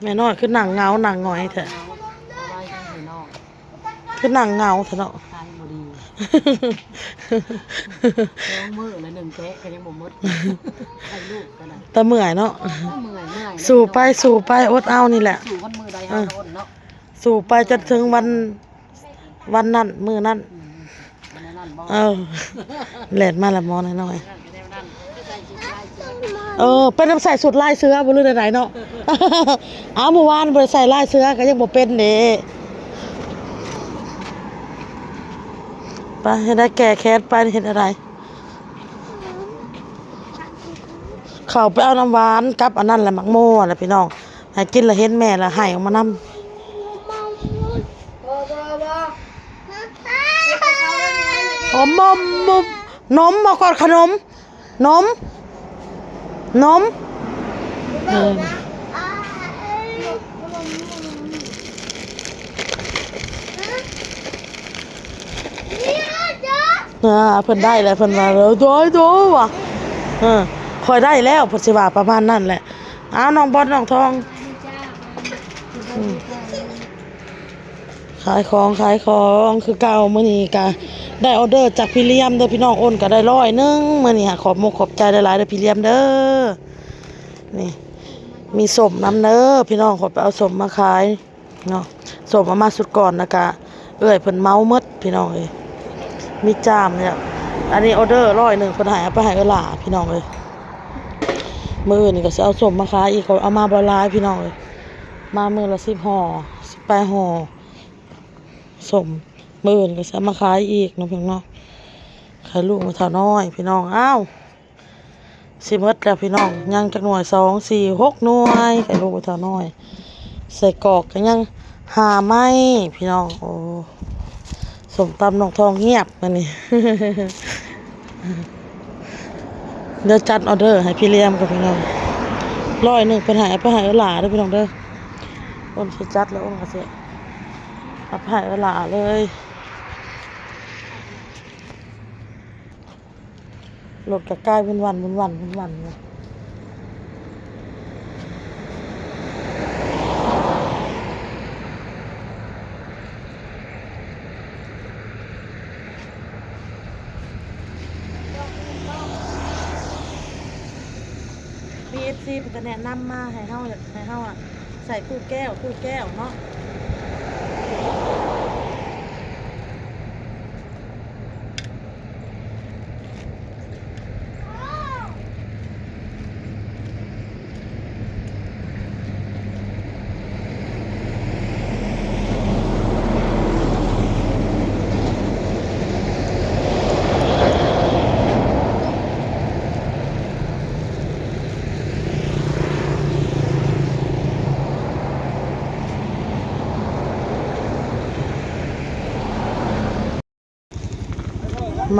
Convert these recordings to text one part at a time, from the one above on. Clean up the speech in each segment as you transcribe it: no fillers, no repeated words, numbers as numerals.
แม่น้อยคือหนังเงาหนังหงอยแท้คือหนังเงาแท้เนาะตายบ่ดีแล้วมือละหนึ่งแกะก็ยังบ่หมดไอ้ลูกก็ได้ แต่เมื่อยเนาะเมื่อยสู่ไปอดเอานี่แหละสู่วันมือใดเฮาอดเนาะสู่ไปจนถึงวันนั้นมื้อนั้นแล่นมาละหมอน้อยเป็นน้ำใส่สุดลายเสือบ่รู้ได้เนาะเอาเมื่อวานบ่ได้ใส่ลายเสือก็ยังบ่เป็นเด้ไปเฮ็ดได้แก่แค้นไปเฮ็ดอะไรเข้าไปเอาน้ำหวานกับอันนั้นแหละมักโม่แหละพี่น้องให้กินแล้วเห็นแม่แล้วให้ออกมานำนมมาก่อนขนมนมเพิ่นได้แล้วเพิ่นว่าโดว่ะค่อยได้แล้วเพิ่นสิว่าประมาณนั้นแหละอ้าวน้องบอลน้องทองขายของคือเก่ามื้อนี้ก็ได้ออเดอร์จากพี่เลี้ยมเด้อพี่น้องโอนก็ได้100นึงมื้อนี้ขอบมุกขอบใจหลายๆเด้อพี่เลี้ยมเด้อนี่มีส้มน้ำเด้อพี่น้องขอไปเอาส้มมาขายเนาะส้มเอามาสุดก่อนนะกะเอ้ยเพิ่นเมาหมดพี่น้องเอ้ยมีจามเนี่ยอันนี้ออเดอร์100นึงเพิ่นให้เอาไปให้หลาพี่น้องเอ้ยมื้อนี่ก็สิเอาส้มมาขายอีกเขาเอามาบ่หลายพี่น้องเอ้ยมามื้อละ10ห่อ18ห่อส้มมื้อนี่ก็สิเอามาขายอีกเนาะพี่น้องขายลูกมาเท่าน้อยพี่น้องอ้าวสิหมดแล้วพี่น้องยังจักหน่วย2 4 6หน่วยขายลูกมาเท่าน้อยใส่กรอกก็ยัง5ไม้พี่น้องโอ้ส้มตำน้องทองเงียบมื้อนี้เดี๋ยวจัดออเดอร์ให้พี่เลี้ยมกับพี่น้อง100นึงเพิ่นให้เอาไปให้หลาเด้อพี่น้องเด้ออ้นสิจัดแล้วอ้นก็สิเอาไปให้หลาเลยรถก็ใกล้วันเนี่ยPFC เพิ่นก็แนะนำมาให้เฮาอ่ะใส่ตู้แก้วเนาะ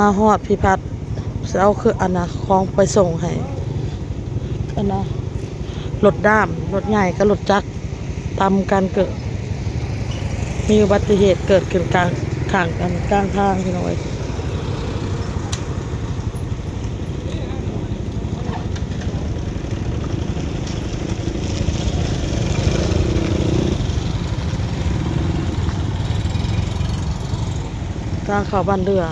มาฮอดพี่พัดสิเอาคืออันน่ะของไปส่งให้อันน่ะรถด้ามรถใหญ่กับรถจักรตำกันเกิดมีอุบัติเหตุเกิดขึ้นกลางทางพี่น้อยทางเข้าบ้านเรือ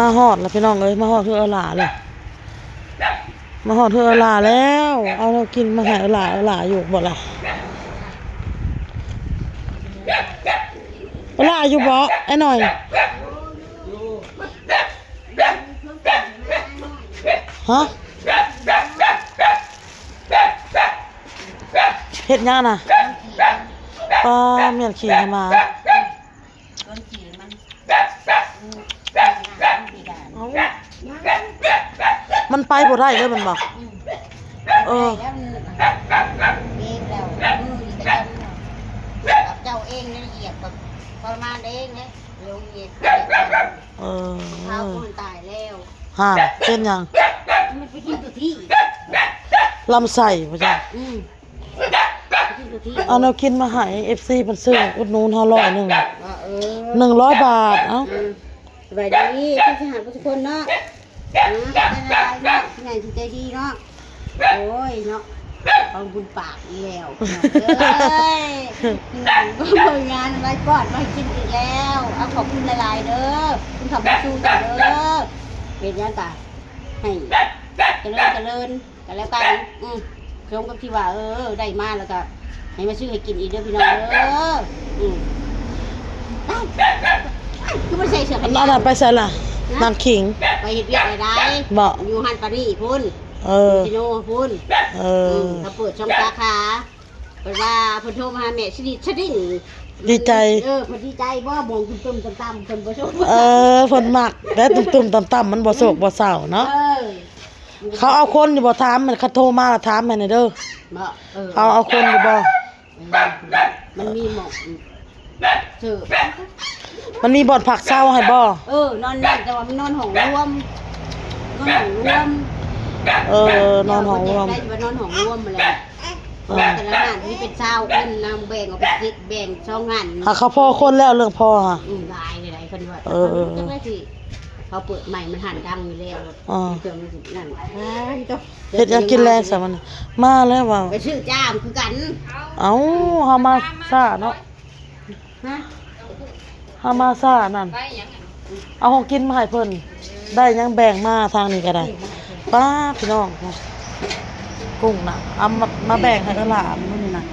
มาฮอดแล้วพี่น้องเอ้ยมาฮอดเทือหลาเลยมาฮอดเทือหลาแล้วเอาเรากินมาให้หลาอยู่บ่ล่ะหลาอยู่บ่ไอ้หน่อยฮะเฮ็ดหยังน่ะปลาเมียนขี่ให้มามันไปบ่ได้เลยมันบอก เออ แล้วเองแล้วมือจะจำกับเจ้าเองนี่เหยียบกับทรมานเองเนี่ยลงเหยียบ เออ เท้าคนตายแล้ว ห่างเป็นหยัง มันไปกินตัวที่ ลำไส้บ่จ้ะ ไปกินตัวที่ เอาแนวกินมาให้ FC เพิ่นซื้ออุดหนุนเฮา100นึง 100 บาทเอ้า สบายดีผู้ทหารทุกคนเนาะเป็นอะไรเนาะที่ไหนที่ใจดีเนาะโอ้ยเนาะเอาบุญปากอีแล้วเอ้ยก็เปิดงานอะไรก่อนมากินอีกแล้วเอาขอบคุณหลายๆเด้อคุณขับมาสู้กันเด้อเป็นยังไงให้เจริญกันแล้วกันชมกับที่ว่าได้มาแล้วก็ให้มาซื้อให้กินอีกเด้อพี่น้องเด้อคือมันใส่เสื้อแขน อัน ยาว นั้นไปใส่ล่ะน้ำขิง ไปเฮ็ดเวียกอะไรได้ บ่ อยู่ฮันปารีสพุ่น เออ ซิโนพุ่น เออ เขาเปิดช่องสาขาเปิดว่าเพิ่นโทรมาหาแม่ชดิชดิ่ง ดีใจ เพิ่นดีใจบ่มองตุ้มๆต่ำๆเพิ่นบ่ชม เออเพิ่นมักแต่ตุ่มๆต่ำๆมันบ่โศกบ่เศร้าเนาะ เออ เขาเอาคนอยู่บ่ถามมันเขาโทรมาแล้วถามให้หน่อยเด้อ บ่เออ เขาเอาคนอยู่บ่ มันมีหมอกเจอ มันมีบ่อนผักเศร้าให้บ่ นอนนั่นแต่ว่ามันนอนห้องรวมนอนห้องรวม เออนอนห้องรวม ได้ว่านอนห้องรวมอะไรแต่ละงานที่เป็นเช้าเพิ่นนำแบ่งออกเป็นสิแบ่งช่องงาน หาเขาพอคนแล้วเรื่องพอฮะ หลายหลายคนว่า เออ จังได๋สิเขาเปิดใหม่มันหันดังอยู่แล้ว อ่า เครื่องมันสินั่นเจ้า เฮ็ดหยังกินแรงซะมันมาแล้วว่า ไปซื้อจ้ามคือกัน เอ้าเฮามาซ่าเนาะ ฮะ เฮามาซ่านั่นเอาของกินมาให้เพิ่นได้หยังแบ่งมาทางนี้ก็ได้ป้าพี่น้องกุ้งน่ะเอามาแบ่งให้หลานมื้อนี้น่ะ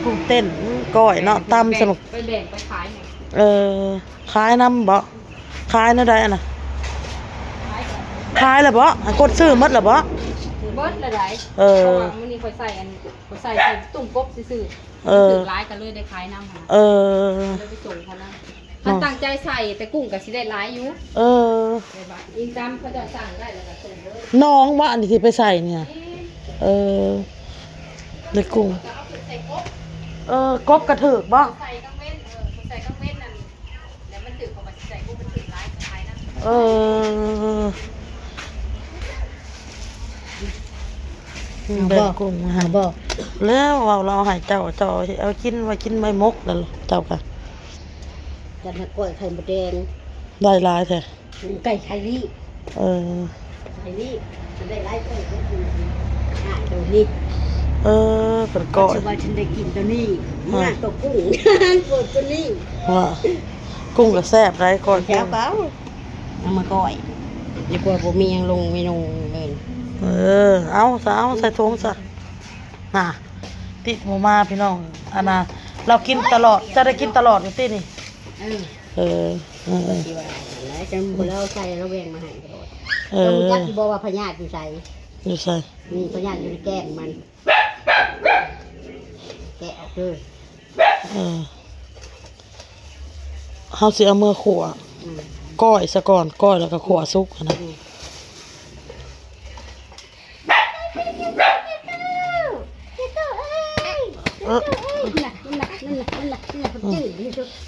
กุ้งเต้นก้อยเนาะตำสนุก ไปแบ่งไปขายหน่อย ขายน้ำบ่ขายนั่นได้อะนะขายแล้วบ่ให้กดซื้อหมดแล้วบ่ เบิดละได้ เออ เพราะว่ามื้อนี้ข่อยใส่ข่อยใส่ตุ่มกบซื่อๆ เออ ถือหลายก็เลยได้ขายน้ำหั่น เออ เลยไปส่งเขานะมันตั้งใจใส่แต่กุ้งก็สิได้หลายอยู่ เออ ได้บ่อิงตามเขาจะสั่งได้แล้วก็ส่งเลย น้องว่าอันนี้ที่ไปใส่เนี่ย เออในกุ้ง จะเอาไปใส่กบ กบกระถึกบ่ ใส่กังเว้นใส่กังเว้นนั่นแล้วมันถือเขามาใส่กุ้งมันถือหลายก็ขายนะ เออแบ่งกุ้งมาให้ บ่ แล้วเราให้เจ้าเอากินไว้กินใบมกแล้วเจ้าก็ กันกล้วยไข่มดแดง ได้หลายแท้ ไก่ไข่นี่ เออ ไข่นี่มันได้หลายตัวตัวนี้ เออเป็นก้อย ฉันว่าฉันได้กินตัวนี้งานตัวกุ้งปวดตัวนี้ ว่ากุ้งก็แซ่บไรก้อย แถวเก่าเอามาก้อยอย่ากลัวบ่มียังลงเมนูเลย เอาใส่ถุงซะน่ะติหมูมาพี่น้องอันน่ะเรากินตลอดจะได้กินตลอดอยู่ที่นี่ เออ เออ ที่ว่าแล้วจังบ่เราใส่เราแบ่งมาให้ตลอด เอ เรา อ จักสิบอกว่าพญาติอยู่ใส่ อยู่ใส่ มีพญาติอยู่ในแก้มมันแกะออกเลย เออเฮาสิเอามือขั่ว อืม ก้อยซะก่อนก้อยแล้วก็ขั่วสุกอะนะเออ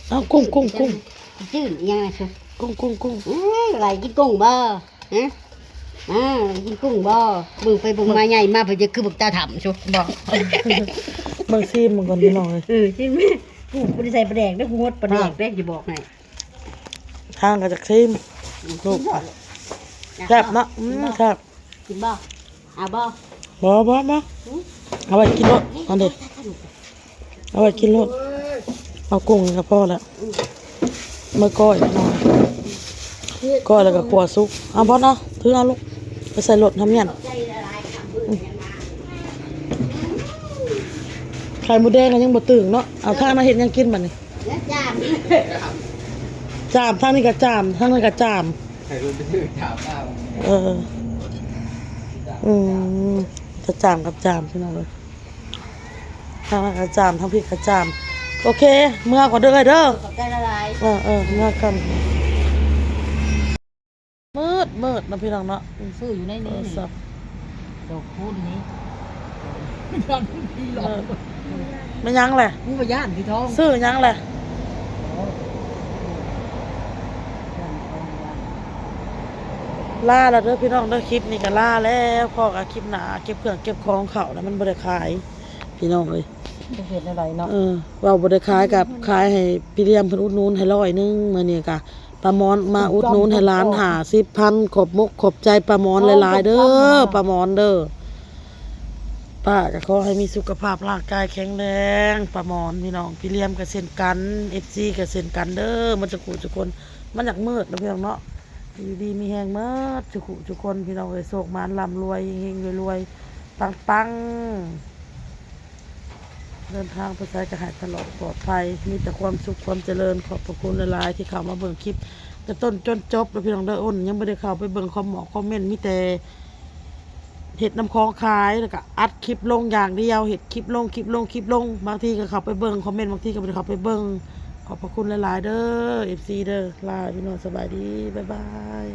เอากุ้ง จืดยังไงชั กุ้ง อะไรกินกุ้งบ่ฮะกินกุ้งบ่บึงไปบึงมาใหญ่มาเพิ่นจะคือบึกตาถ่ำชั บอกเบิ่งซีมึงก่อนพี่น้องเลย ใช่ไหมผู้บ่ได้ใส่ปลาแดกได้ผู้งดปลาแดกได้สิบอกให้ ทางก็จากซีมลูกไปแซ่บเนาะแซ่บ กินบ่เอาบ่ บ่เอาไว้กินรถเอาเด็ดเอาไว้กินรถเอากุ้งกับพ่อแล้วเมื่อก้อยน้อยก้อยแล้วก็ขั่วซุกเอาพ่อเนาะถือเอาลูกไปใส่รถทำเงี้ยไข่หมูแดงก็ยังบ่ตื่นเนาะเอาทางมาเห็นยังกินบัดนี้ แล้วจาม จามทางนี้ก็จามทางนั้นก็จาม ใครรู้ไปชื่อถามบ้าง เออจะจามกับจามพี่น้องเลยทางนั้นก็จามทางพี่ก็จามโอเคเมื่อก่อนเด้อเด้อ ขอบใจละลาย เมื่อกันมืดนะพี่น้องเนาะ ซื้ออยู่ในนี้นี่ สับ ดอกคูณนี้ ย้อนพี่หลอก ไม่ยั้งแหละ มึงบ่ย่านที่ท้อง ซื้อยั้งแหละล่าแล้วเด้อพี่น้องเด้อคลิปนี้ก็ล่าแล้วพ่อก็คลิปหนาเก็บเครื่องเก็บของเขาแล้วมันบ่ได้ขายพี่น้องเอ้ย บ่เฮ็ดอะไรเนาะ ว่าบ่ได้ขายกับขายให้พี่เลี้ยมเพิ่นอุดหนุนให้100นึงมื้อนี้ก็ปลามอนมาอุดหนุนให้ร้าน50,000ขอบมุกขอบใจปลามอนหลายๆเด้อปลามอนเด้อป้าก็ขอให้มีสุขภาพร่างกายแข็งแรงปลามอนพี่น้องพี่เลี้ยมก็เช่นกัน FC ก็เช่นกันเด้อมันจะกูทุกคนมันอยากมืดนะพี่น้องเนาะอยู่ดีมีแฮงมืดทุกคนพี่น้องเอ้ยโชคมานร่ำรวยเฮงๆรวยๆปังๆ เดินทางไปใช้กระหายตลอดปลอดภัยมีแต่ความสุขความเจริญขอบพระคุณหลายๆที่เข้ามาเบิ่งคลิปแต่ต้นจนจบแล้วพี่น้องเด้ออ้นยังไม่ได้เข้าไปเบิ่งคอมเมนต์มีแต่เห็ดน้ำคองขายแล้วก็อัดคลิปลงอย่างเดียวเห็ดคลิปลงบางทีก็เข้าไปเบิ่งคอมเมนต์บางทีก็ไม่ได้เข้าไปเบิ่งขอบพระคุณหลายๆเด้อ FC เด้อลาพี่น้องสบายดีบ๊ายบาย